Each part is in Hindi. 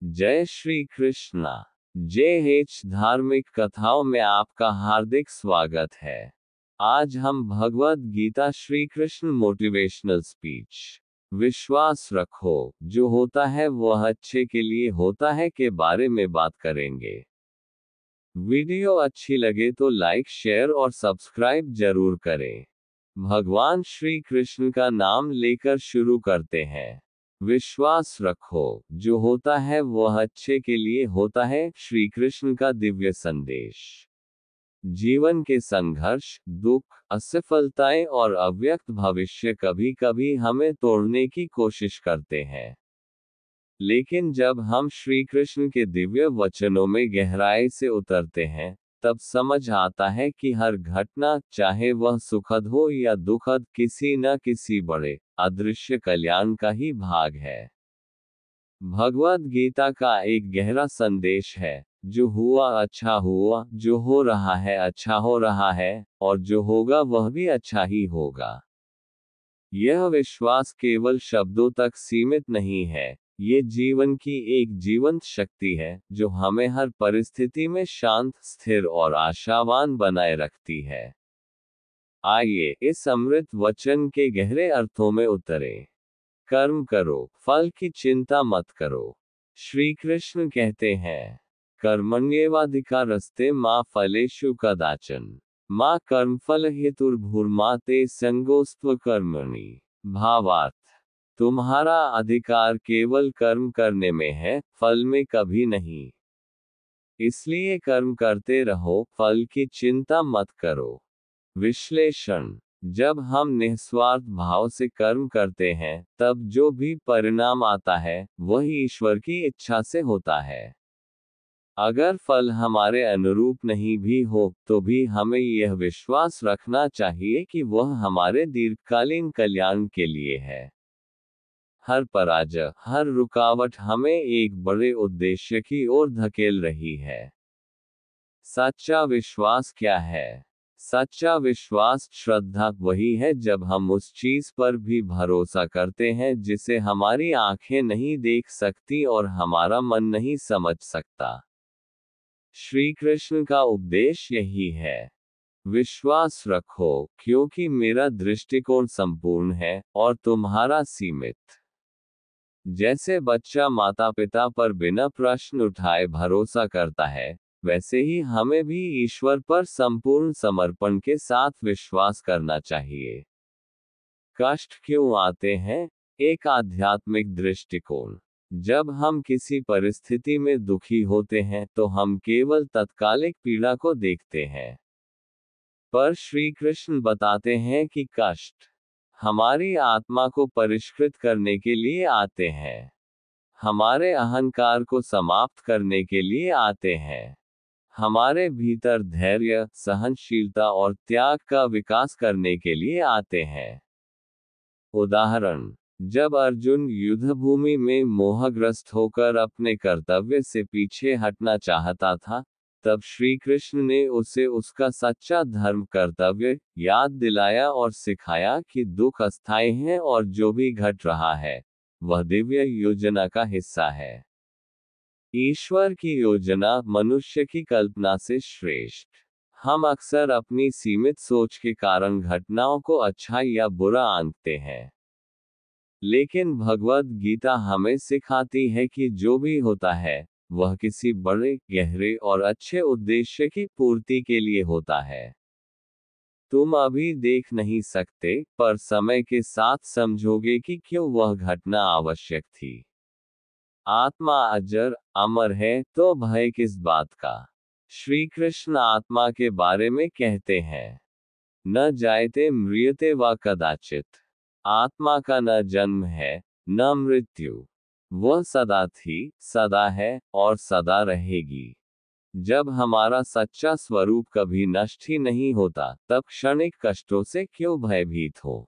जय श्री कृष्णा। JH धार्मिक कथाओं में आपका हार्दिक स्वागत है। आज हम भगवद गीता श्री कृष्ण मोटिवेशनल स्पीच विश्वास रखो जो होता है वह अच्छे के लिए होता है के बारे में बात करेंगे। वीडियो अच्छी लगे तो लाइक शेयर और सब्सक्राइब जरूर करें। भगवान श्री कृष्ण का नाम लेकर शुरू करते हैं। विश्वास रखो जो होता है वह अच्छे के लिए होता है। श्री कृष्ण का दिव्य संदेश। जीवन के संघर्ष, दुख, असफलताएं और अव्यक्त भविष्य कभी कभी हमें तोड़ने की कोशिश करते हैं, लेकिन जब हम श्री कृष्ण के दिव्य वचनों में गहराई से उतरते हैं, तब समझ आता है कि हर घटना, चाहे वह सुखद हो या दुखद, किसी न किसी बड़े अदृश्य कल्याण का ही भाग है। भगवद गीता का एक गहरा संदेश है, जो हुआ अच्छा हुआ, जो हो रहा है अच्छा हो रहा है, और जो होगा वह भी अच्छा ही होगा। यह विश्वास केवल शब्दों तक सीमित नहीं है, ये जीवन की एक जीवंत शक्ति है, जो हमें हर परिस्थिति में शांत, स्थिर और आशावान बनाए रखती है। आइए इस अमृत वचन के गहरे अर्थों में उतरें। कर्म करो, फल की चिंता मत करो। श्री कृष्ण कहते हैं, कर्मण्येवाधिकारस्ते मा फलेषु कदाचन मां कर्मफल हेतुर्भुर्मा ते संगोस्त्व कर्मणि। भावार्थ, तुम्हारा अधिकार केवल कर्म करने में है, फल में कभी नहीं। इसलिए कर्म करते रहो, फल की चिंता मत करो। विश्लेषण, जब हम निस्वार्थ भाव से कर्म करते हैं, तब जो भी परिणाम आता है, वही ईश्वर की इच्छा से होता है। अगर फल हमारे अनुरूप नहीं भी हो, तो भी हमें यह विश्वास रखना चाहिए कि वह हमारे दीर्घकालीन कल्याण के लिए है। हर पराजय, हर रुकावट हमें एक बड़े उद्देश्य की ओर धकेल रही है। सच्चा विश्वास क्या है? सच्चा विश्वास, श्रद्धा, वही है जब हम उस चीज पर भी भरोसा करते हैं जिसे हमारी आंखें नहीं देख सकती और हमारा मन नहीं समझ सकता। श्री कृष्ण का उपदेश यही है। विश्वास रखो, क्योंकि मेरा दृष्टिकोण संपूर्ण है और तुम्हारा सीमित। जैसे बच्चा माता पिता पर बिना प्रश्न उठाए भरोसा करता है, वैसे ही हमें भी ईश्वर पर संपूर्ण समर्पण के साथ विश्वास करना चाहिए। कष्ट क्यों आते हैं? एक आध्यात्मिक दृष्टिकोण। जब हम किसी परिस्थिति में दुखी होते हैं, तो हम केवल तात्कालिक पीड़ा को देखते हैं। पर श्री कृष्ण बताते हैं कि कष्ट हमारी आत्मा को परिष्कृत करने के लिए आते हैं, हमारे अहंकार को समाप्त करने के लिए आते हैं, हमारे भीतर धैर्य, सहनशीलता और त्याग का विकास करने के लिए आते हैं। उदाहरण, जब अर्जुन युद्धभूमि में मोहग्रस्त होकर अपने कर्तव्य से पीछे हटना चाहता था, तब श्री कृष्ण ने उसे उसका सच्चा धर्म कर्तव्य याद दिलाया और सिखाया कि दुख अस्थायी है और जो भी घट रहा है, वह दिव्य योजना का हिस्सा है। ईश्वर की योजना मनुष्य की कल्पना से श्रेष्ठ। हम अक्सर अपनी सीमित सोच के कारण घटनाओं को अच्छा या बुरा आंकते हैं, लेकिन भगवद गीता हमें सिखाती है कि जो भी होता है, वह किसी बड़े, गहरे और अच्छे उद्देश्य की पूर्ति के लिए होता है। तुम अभी देख नहीं सकते, पर समय के साथ समझोगे कि क्यों वह घटना आवश्यक थी। आत्मा अजर, अमर है, तो भय किस बात का? श्री कृष्ण आत्मा के बारे में कहते हैं, न जायते म्रियते वा कदाचित। आत्मा का न जन्म है, न मृत्यु। वह सदा थी, सदा है, और सदा रहेगी। जब हमारा सच्चा स्वरूप कभी नष्ट ही नहीं होता, तब क्षणिक कष्टों से क्यों भयभीत हो?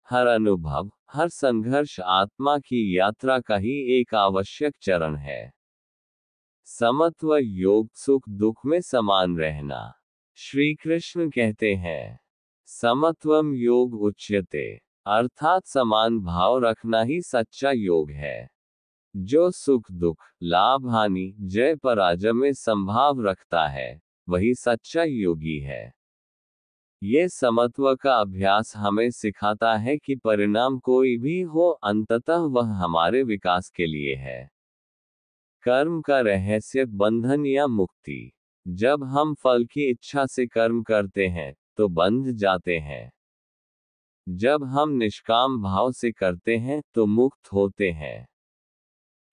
हर अनुभव, हर संघर्ष आत्मा की यात्रा का ही एक आवश्यक चरण है। समत्व योग, सुख दुख में समान रहना। श्री कृष्ण कहते हैं, समत्वम योग उच्यते, अर्थात समान भाव रखना ही सच्चा योग है। जो सुख दुख, लाभ हानि, जय पराजय में संभाव रखता है, वही सच्चा योगी है। ये समत्व का अभ्यास हमें सिखाता है कि परिणाम कोई भी हो, अंततः वह हमारे विकास के लिए है। कर्म का रहस्य बंधन या मुक्ति। जब हम फल की इच्छा से कर्म करते हैं, तो बंध जाते हैं। जब हम निष्काम भाव से करते हैं, तो मुक्त होते हैं।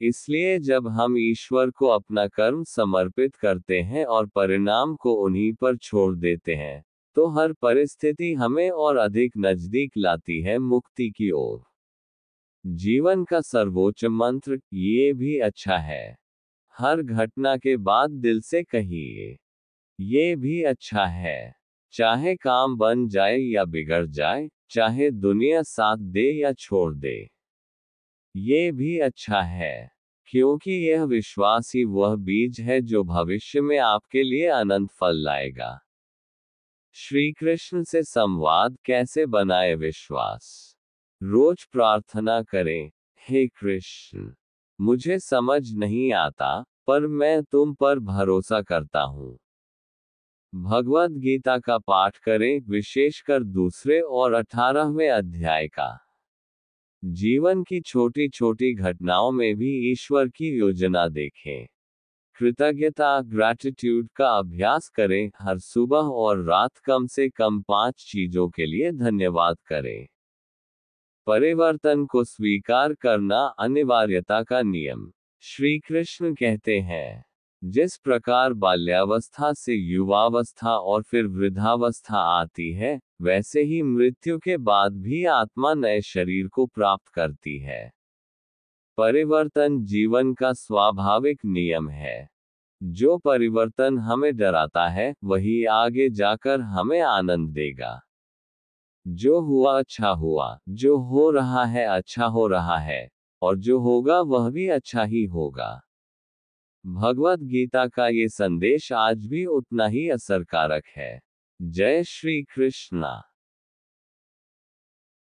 इसलिए जब हम ईश्वर को अपना कर्म समर्पित करते हैं और परिणाम को उन्हीं पर छोड़ देते हैं, तो हर परिस्थिति हमें और अधिक नजदीक लाती है मुक्ति की ओर। जीवन का सर्वोच्च मंत्र ये भी अच्छा है। हर घटना के बाद दिल से कहिए, ये भी अच्छा है। चाहे काम बन जाए या बिगड़ जाए, चाहे दुनिया साथ दे या छोड़ दे, ये भी अच्छा है। क्योंकि यह विश्वास ही वह बीज है जो भविष्य में आपके लिए अनंत फल लाएगा। श्री कृष्ण से संवाद कैसे बनाए विश्वास। रोज प्रार्थना करें, हे कृष्ण, मुझे समझ नहीं आता, पर मैं तुम पर भरोसा करता हूँ। भगवद गीता का पाठ करें, विशेषकर दूसरे और 18वें अध्याय का। जीवन की छोटी छोटी घटनाओं में भी ईश्वर की योजना देखें। कृतज्ञता ग्रैटिट्यूड का अभ्यास करें। हर सुबह और रात कम से कम 5 चीजों के लिए धन्यवाद करें। परिवर्तन को स्वीकार करना अनिवार्यता का नियम। श्री कृष्ण कहते हैं, जिस प्रकार बाल्यावस्था से युवावस्था और फिर वृद्धावस्था आती है, वैसे ही मृत्यु के बाद भी आत्मा नए शरीर को प्राप्त करती है। परिवर्तन जीवन का स्वाभाविक नियम है। जो परिवर्तन हमें डराता है, वही आगे जाकर हमें आनंद देगा। जो हुआ अच्छा हुआ, जो हो रहा है अच्छा हो रहा है, और जो होगा वह भी अच्छा ही होगा। भगवद गीता का ये संदेश आज भी उतना ही असरकारक है। जय श्री कृष्णा।